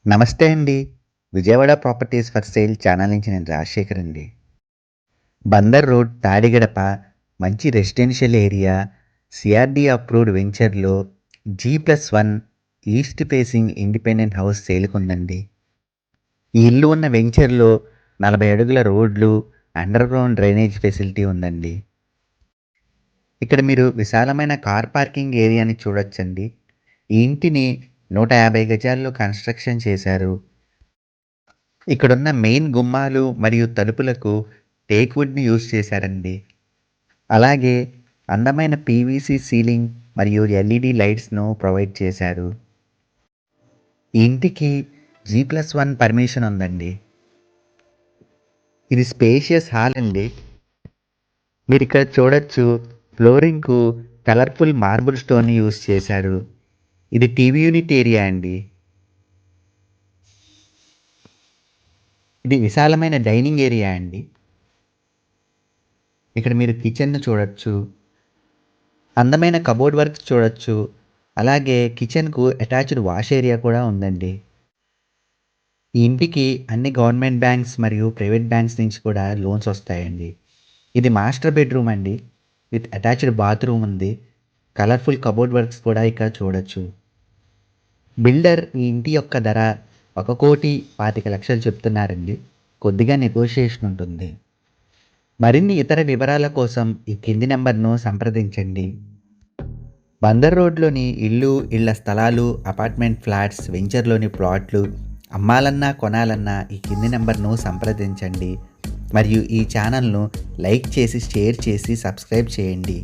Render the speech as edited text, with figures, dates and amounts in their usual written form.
నమస్తే అండి. Vijayawada properties for sale channel నుంచి నేను రాజశేఖర్ అండి. బందర్ రోడ్, తాడిగడప మంచి రెసిడెన్షియల్ ఏరియా, సిఆర్‌డీ అప్రూవ్డ్ వెంచర్‌లో G+1 east facing independent house సేల్‌కుందండి. ఈ ఇల్లు ఉన్న వెంచర్‌లో 40 అడుగుల రోడ్లు, అండర్ గ్రౌండ్ డ్రైనేజ్ ఫెసిలిటీ ఉందండి. ఇక్కడ మీరు విశాలమైన కార్ పార్కింగ్ ఏరియాని చూడొచ్చండి. ఈ ఇంటిని 150 గజాల్లో కన్‌స్ట్రక్షన్ చేశారు. ఇక్కడున్న మెయిన్ గుమ్మాలు మరియు తలుపులకు టేక్ వుడ్‌ని యూజ్ చేశారండి. అలాగే అందమైన పీవీసీ సీలింగ్ మరియు ఎల్ఈడీ లైట్స్‌ను ప్రొవైడ్ చేశారు. ఈ ఇంటికి G+1 పర్మిషన్ ఉందండి. ఇది స్పేషియస్ హాల్ అండి. మీరిక్కడ చూడొచ్చు, ఫ్లోరింగ్‌కు కలర్‌ఫుల్ మార్బుల్ స్టోన్‌ని యూజ్ చేశారు. ఇది టీవీ యూనిట్ ఏరియా అండి. ఇది విశాలమైన డైనింగ్ ఏరియా అండి. ఇక్కడ మీరు కిచెన్‌ను చూడొచ్చు. అందమైన కబోర్డ్ వర్క్ చూడొచ్చు. అలాగే కిచెన్‌కు అటాచ్డ్ వాష్ ఏరియా కూడా ఉందండి. ఈ ఇంటికి అన్ని గవర్నమెంట్ బ్యాంక్స్ మరియు ప్రైవేట్ బ్యాంక్స్ నుంచి కూడా లోన్స్ వస్తాయండి. ఇది మాస్టర్ బెడ్‌రూమ్ అండి. విత్ అటాచ్డ్ బాత్రూమ్ ఉంది. కలర్‌ఫుల్ కబోర్డ్ వర్క్స్ కూడా ఇక్కడ చూడొచ్చు. బిల్డర్ ఈ ఇంటి యొక్క ధర 1,25,00,000 చెప్తున్నారండి. కొద్దిగా నెగోషియేషన్ ఉంటుంది. మరిన్ని ఇతర వివరాల కోసం ఈ కింది నంబర్‌ను సంప్రదించండి. బందర్ రోడ్‌లోని ఇల్లు, ఇళ్ల స్థలాలు, అపార్ట్మెంట్ ఫ్లాట్స్, వెంచర్‌లోని ప్లాట్లు అమ్మాలన్నా, కొనాలన్నా ఈ కింది నంబర్‌ను సంప్రదించండి. మరియు ఈ ఛానల్‌ను లైక్ చేసి, షేర్ చేసి, సబ్స్క్రైబ్ చేయండి.